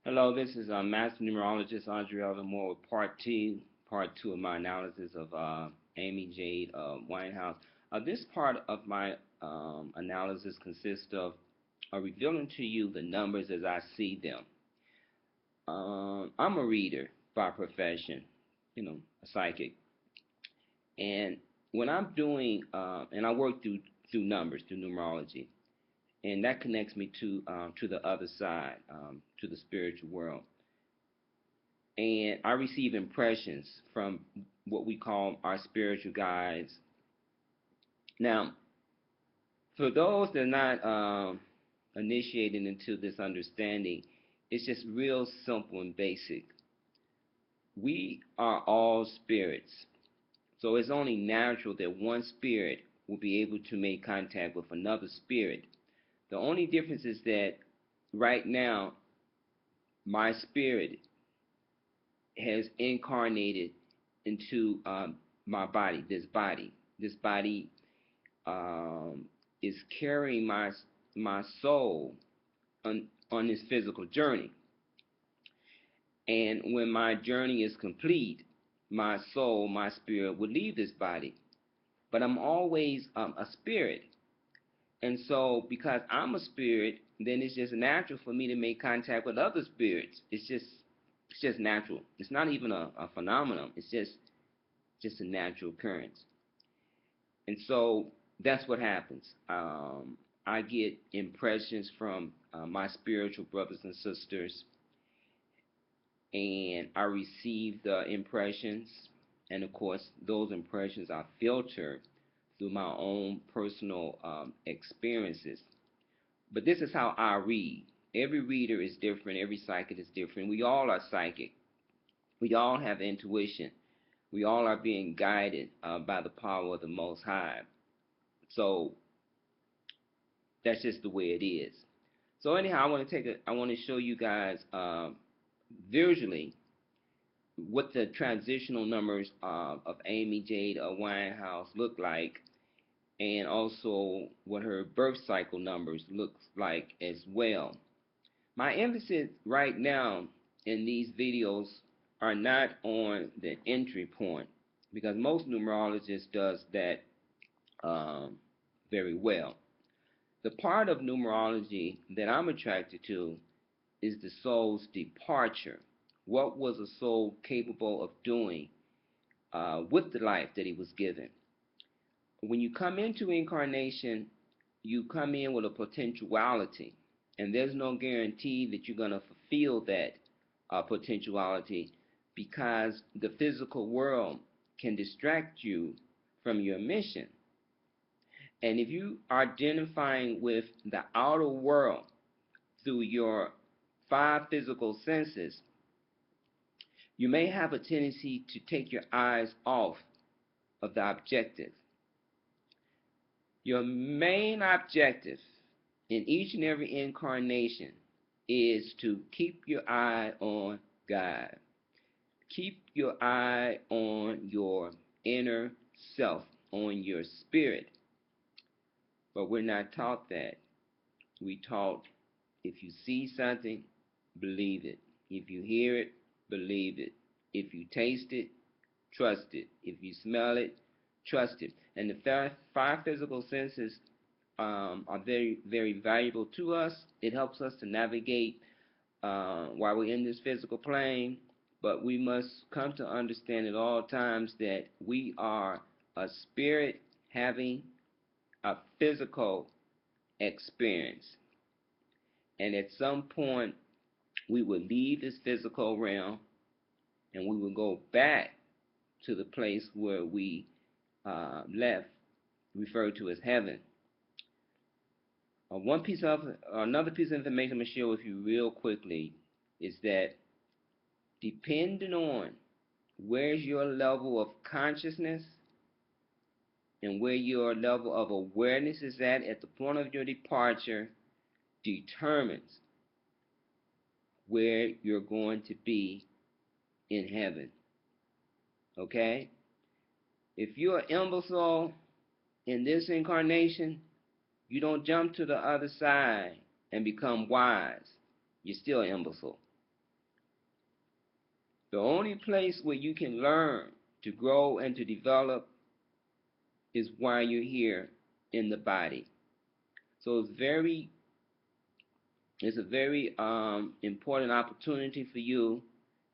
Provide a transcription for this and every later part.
Hello, this is Master Numerologist Alvin with part two of my analysis of Amy Jade Winehouse. This part of my analysis consists of revealing to you the numbers as I see them. I'm a reader by profession, a psychic, and when I'm doing, and I work through numbers, through numerology, and that connects me to the other side, to the spiritual world. And I receive impressions from what we call our spiritual guides. Now, for those that are not initiated into this understanding, it's just real simple and basic. We are all spirits, so it's only natural that one spirit will be able to make contact with another spirit. The only difference is that right now, my spirit has incarnated into my body. This body is carrying my soul on this physical journey. And when my journey is complete, my soul, my spirit will leave this body. But I'm always a spirit. And so because I'm a spirit, then it's just natural for me to make contact with other spirits. It's just natural. It's not even a phenomenon. It's just a natural occurrence. And so that's what happens. I get impressions from my spiritual brothers and sisters, and I receive the impressions, and of course, those impressions are filtered through my own personal experiences. But this is how I read. Every reader is different. Every psychic is different. We all are psychic. We all have intuition. We all are being guided by the power of the Most High. So that's just the way it is. So anyhow, I want to show you guys visually what the transitional numbers of Amy Jade Winehouse look like, and also what her birth cycle numbers looks like as well. My emphasis right now in these videos are not on the entry point, because most numerologists does that very well. The part of numerology that I'm attracted to is the soul's departure. What was a soul capable of doing with the life that he was given? When you come into incarnation, you come in with a potentiality, and there's no guarantee that you're going to fulfill that potentiality, because the physical world can distract you from your mission. And if you are identifying with the outer world through your five physical senses, you may have a tendency to take your eyes off of the objective. Your main objective in each and every incarnation is to keep your eye on God. Keep your eye on your inner self, on your spirit. But we're not taught that. We taught, if you see something, believe it. If you hear it, believe it. If you taste it, trust it. If you smell it, trust it. And the five physical senses are very, very valuable to us. It helps us to navigate while we're in this physical plane. But we must come to understand at all times that we are a spirit having a physical experience. And at some point, we will leave this physical realm and we will go back to the place where we left, referred to as heaven. Another piece of information I'm going to share with you real quickly is that depending on where's your level of consciousness and where your level of awareness is at the point of your departure, determines where you're going to be in heaven. Okay? If you're an imbecile in this incarnation, you don't jump to the other side and become wise. You're still an imbecile. The only place where you can learn to grow and to develop is while you're here in the body. So it's a very important opportunity for you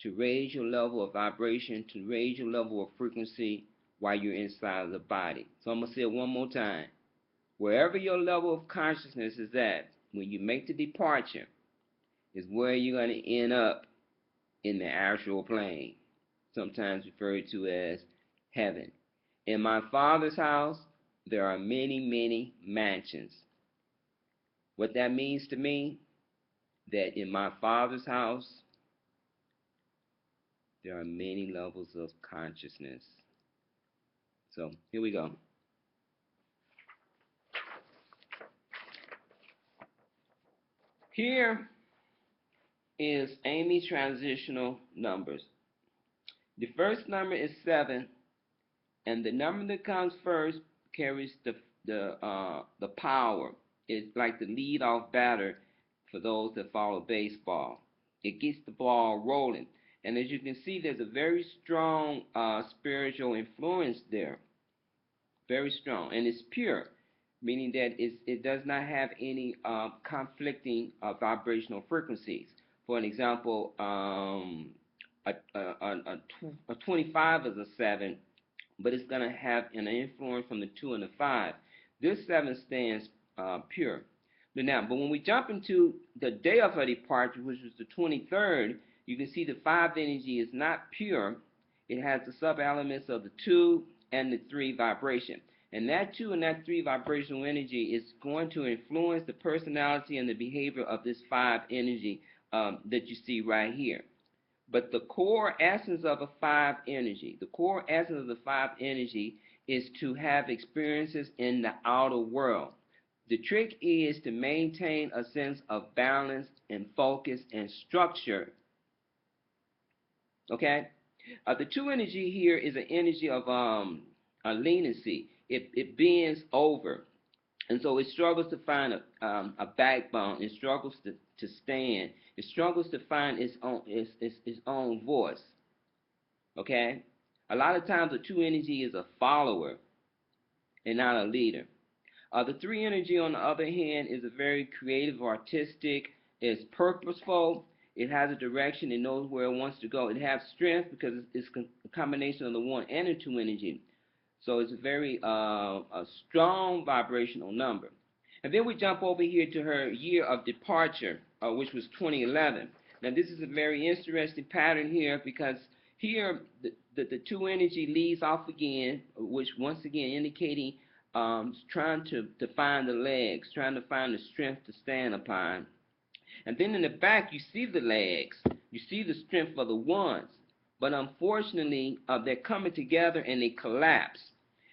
to raise your level of vibration, to raise your level of frequency while you're inside of the body. So I'm going to say it one more time. Wherever your level of consciousness is at, when you make the departure, is where you're going to end up in the astral plane, sometimes referred to as heaven. In my Father's house, there are many, many mansions. What that means to me, that in my Father's house, there are many levels of consciousness. So here we go. Here is Amy's transitional numbers. The first number is 7, and the number that comes first carries the power. It's like the lead-off batter for those that follow baseball. It gets the ball rolling. And as you can see, there's a very strong spiritual influence there. Very strong. And it's pure, meaning that it does not have any conflicting vibrational frequencies. For an example, a 25 is a 7, but it's going to have an influence from the 2 and the 5. This 7 stands pure. But when we jump into the day of her departure, which was the 23rd, you can see the 5 energy is not pure. It has the sub-elements of the 2 and the 3 vibration. And that 2 and that 3 vibrational energy is going to influence the personality and the behavior of this 5 energy that you see right here. But the core essence of a 5 energy, the core essence of the 5 energy is to have experiences in the outer world. The trick is to maintain a sense of balance and focus and structure. Okay? The 2 energy here is an energy of a leniency. It bends over. And so it struggles to find a backbone. It struggles to stand. It struggles to find its own voice. Okay? A lot of times the 2 energy is a follower and not a leader. The 3 energy, on the other hand, is a very creative, artistic, it's purposeful, it has a direction, it knows where it wants to go. It has strength because it's a combination of the 1 and the 2 energy. So it's a very a strong vibrational number. And then we jump over here to her year of departure, which was 2011. Now this is a very interesting pattern here because here the 2 energy leads off again, which once again indicating trying to find the legs, trying to find the strength to stand upon. And then in the back you see the legs, you see the strength of the ones. But unfortunately, they're coming together and they collapse.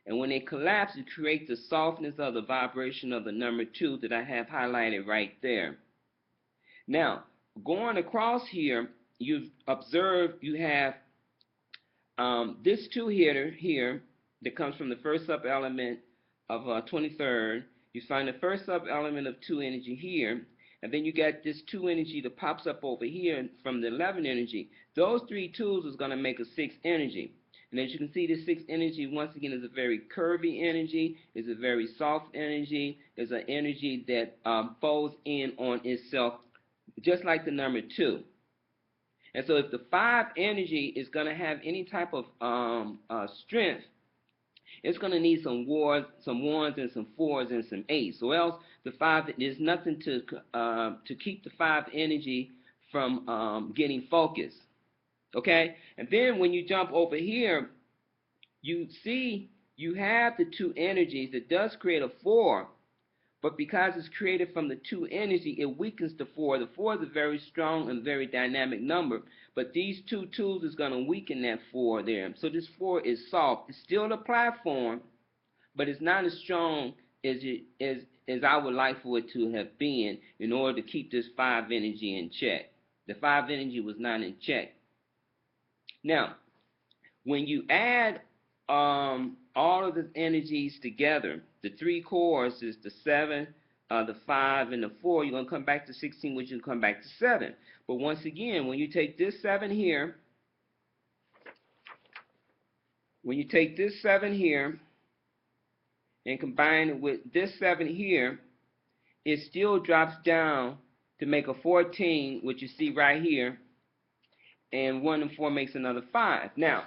And when they collapse, it creates the softness of the vibration of the number 2 that I have highlighted right there. Now, going across here, you've observed you have this 2 here that comes from the first sub-element of 23rd. You find the first sub-element of 2 energy here. And then you got this 2 energy that pops up over here from the 11 energy. Those 3 2s is going to make a 6 energy. And as you can see, this 6 energy, once again, is a very curvy energy, is a very soft energy, is an energy that folds in on itself, just like the number 2. And so if the 5 energy is going to have any type of strength, it's going to need some 1s and some 4s and some 8s. So else the 5, there's nothing to keep the 5 energy from getting focused. Okay? And then when you jump over here, you see you have the 2 energies. It does create a 4, but because it's created from the 2 energy, it weakens the 4. The 4 is a very strong and very dynamic number, but these 2 2s is going to weaken that 4 there. So this 4 is soft. It's still the platform, but it's not as strong as I would like for it to have been in order to keep this 5 energy in check. The 5 energy was not in check. Now, when you add all of the energies together, the 3 cores is the 7, the 5, and the 4, you're going to come back to 16, which will come back to 7. But once again, when you take this 7 here, when you take this 7 here and combine it with this 7 here, it still drops down to make a 14, which you see right here, and 1 and 4 makes another 5. Now,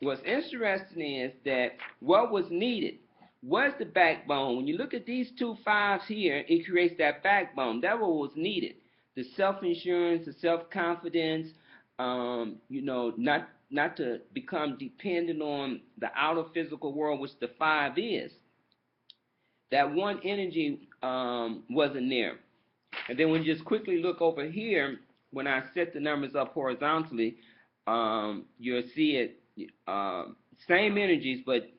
what's interesting is that what was needed was the backbone. When you look at these two 5s here, it creates that backbone. That was needed. The self-insurance, the self-confidence, not to become dependent on the outer physical world, which the 5 is. That one energy wasn't there. And then when you just quickly look over here, when I set the numbers up horizontally, you'll see it, same energies, but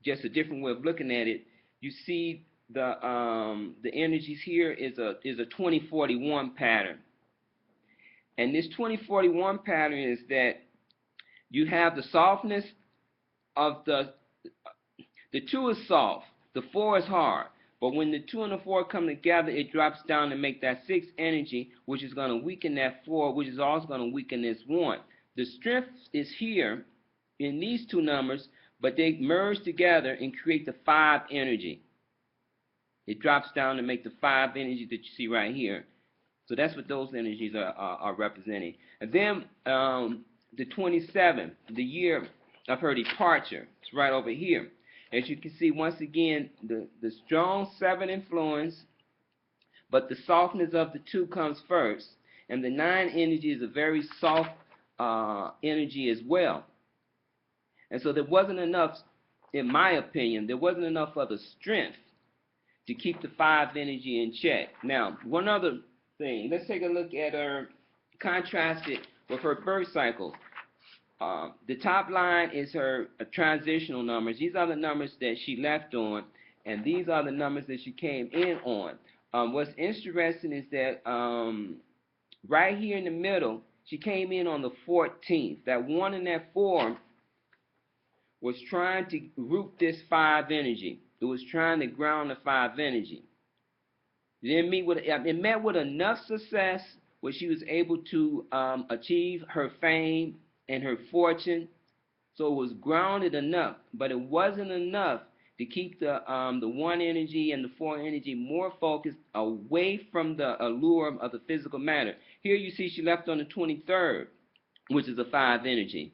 just a different way of looking at it. You see the energies here is a 2041 pattern. And this 2041 pattern is that you have the softness of the 2 is soft, the 4 is hard. But when the 2 and the 4 come together, it drops down to make that 6 energy, which is going to weaken that 4, which is also going to weaken this 1. The strength is here in these 2 numbers, but they merge together and create the 5 energy. It drops down to make the 5 energy that you see right here. So that's what those energies are representing. And then the 27, the year of her departure, it's right over here. As you can see, once again, the strong 7 influence, but the softness of the 2 comes first. And the 9 energy is a very soft energy as well. And so there wasn't enough, in my opinion, there wasn't enough of the strength to keep the 5 energy in check. Now, one other thing, let's take a look at her, contrast it with her birth cycle. The top line is her transitional numbers. These are the numbers that she left on, and these are the numbers that she came in on. What's interesting is that right here in the middle, she came in on the 14th. That 1 and that 4 was trying to root this 5 energy. It was trying to ground the 5 energy. It met with enough success where she was able to achieve her fame and her fortune. So it was grounded enough, but it wasn't enough to keep the 1 energy and the 4 energy more focused away from the allure of the physical matter. Here you see she left on the 23rd, which is a 5 energy.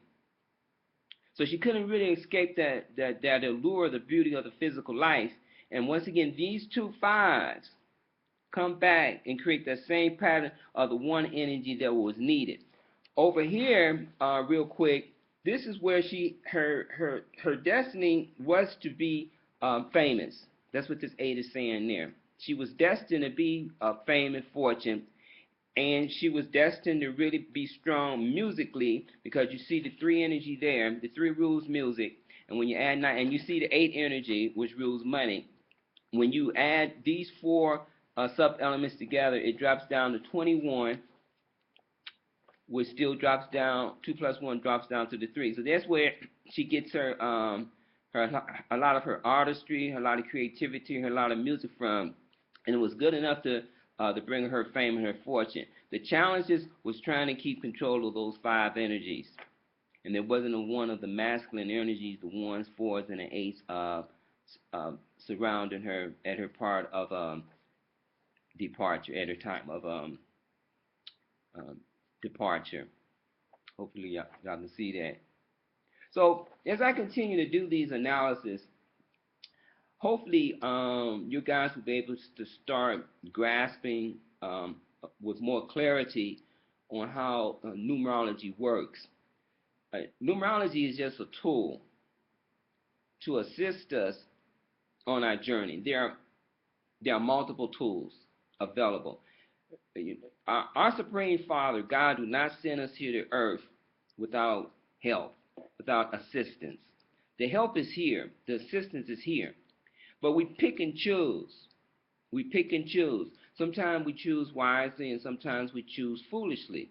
So she couldn't really escape that allure, the beauty of the physical life. And once again, these 2 5s come back and create that same pattern of the 1 energy that was needed. Over here, real quick, this is where her destiny was to be famous. That's what this 8 is saying there. She was destined to be fame and fortune, and she was destined to really be strong musically, because you see the 3 energy there. The 3 rules music, and when you add 9, and you see the 8 energy, which rules money. When you add these 4 sub-elements together, it drops down to 21, which still drops down. 2 plus 1 drops down to the 3. So that's where she gets her a lot of her artistry, a lot of creativity, a lot of music from, and it was good enough to bring her fame and her fortune. The challenges was trying to keep control of those 5 energies, and there wasn't a one of the masculine energies, the 1s, 4s, and the 8s surrounding her at her part of departure, at her time of departure. Hopefully y'all can see that. So as I continue to do these analysis, hopefully you guys will be able to start grasping with more clarity on how numerology works. Numerology is just a tool to assist us on our journey. There are multiple tools available. Our Supreme Father, God, do not send us here to earth without help, without assistance. The help is here. The assistance is here. But we pick and choose. We pick and choose. Sometimes we choose wisely, and sometimes we choose foolishly.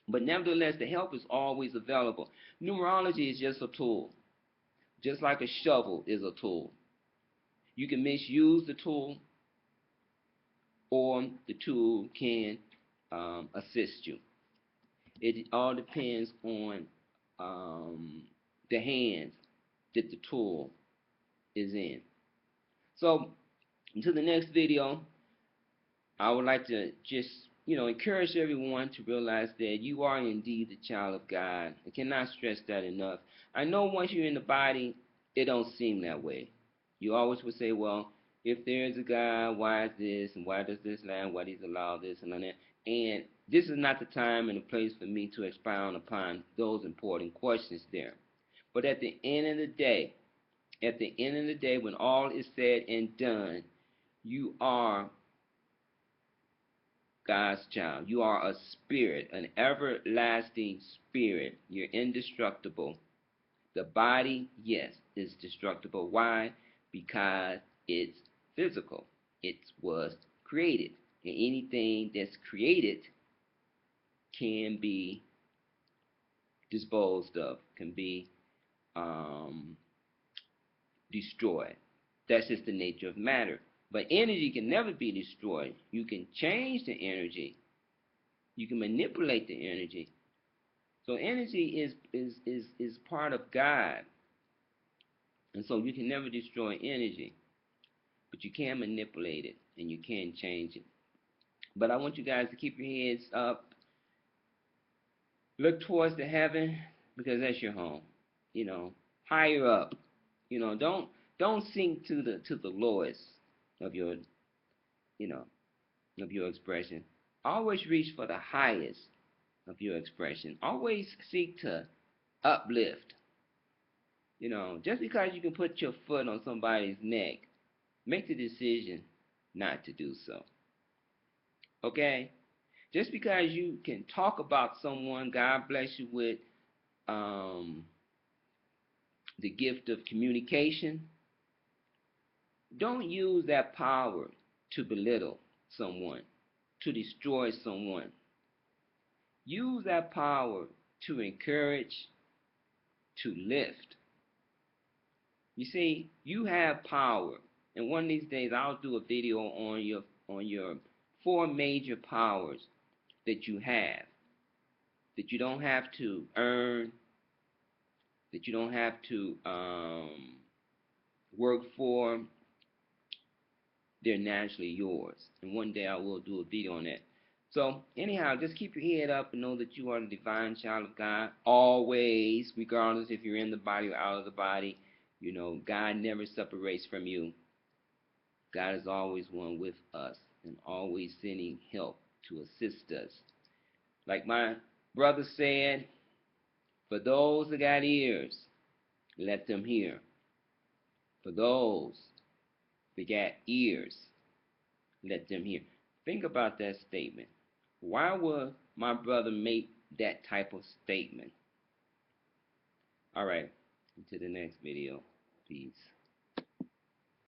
But nevertheless, the help is always available. Numerology is just a tool. Just like a shovel is a tool. You can misuse the tool, or the tool can assist you. It all depends on the hands that the tool is in. So until the next video, I would like to just, encourage everyone to realize that you are indeed the child of God. I cannot stress that enough. I know once you're in the body, it don't seem that way. You always would say, well, if there is a God, why is this, and why does this land, why does he allow this and that? And this is not the time and the place for me to expound upon those important questions there. But at the end of the day, when all is said and done, you are God's child. You are a spirit, an everlasting spirit. You're indestructible. The body, yes, is destructible. Why? Because it's physical. It was created. And anything that's created can be disposed of, can be um, destroyed. That's just the nature of matter. But energy can never be destroyed. You can change the energy. You can manipulate the energy. So energy is part of God. And so you can never destroy energy. But you can manipulate it and you can change it. But I want you guys to keep your heads up. Look towards the heaven because that's your home. Higher up. Don't sink to the lowest of your you know of your expression. Always reach for the highest of your expression. Always seek to uplift. Just because you can put your foot on somebody's neck, make the decision not to do so. Okay? Just because you can talk about someone, God bless you with um, the gift of communication, don't use that power to belittle someone, to destroy someone. Use that power to encourage, to lift. You see, you have power. And one of these days I'll do a video on your four major powers that you have, that you don't have to earn, that you don't have to work for. They're naturally yours. And one day I will do a video on that. So anyhow, just keep your head up and know that you are the divine child of God always, regardless if you're in the body or out of the body. God never separates from you. God is always one with us and always sending help to assist us. Like my brother said, for those that got ears, let them hear. For those that got ears, let them hear. Think about that statement. Why would my brother make that type of statement? All right, until the next video. Peace.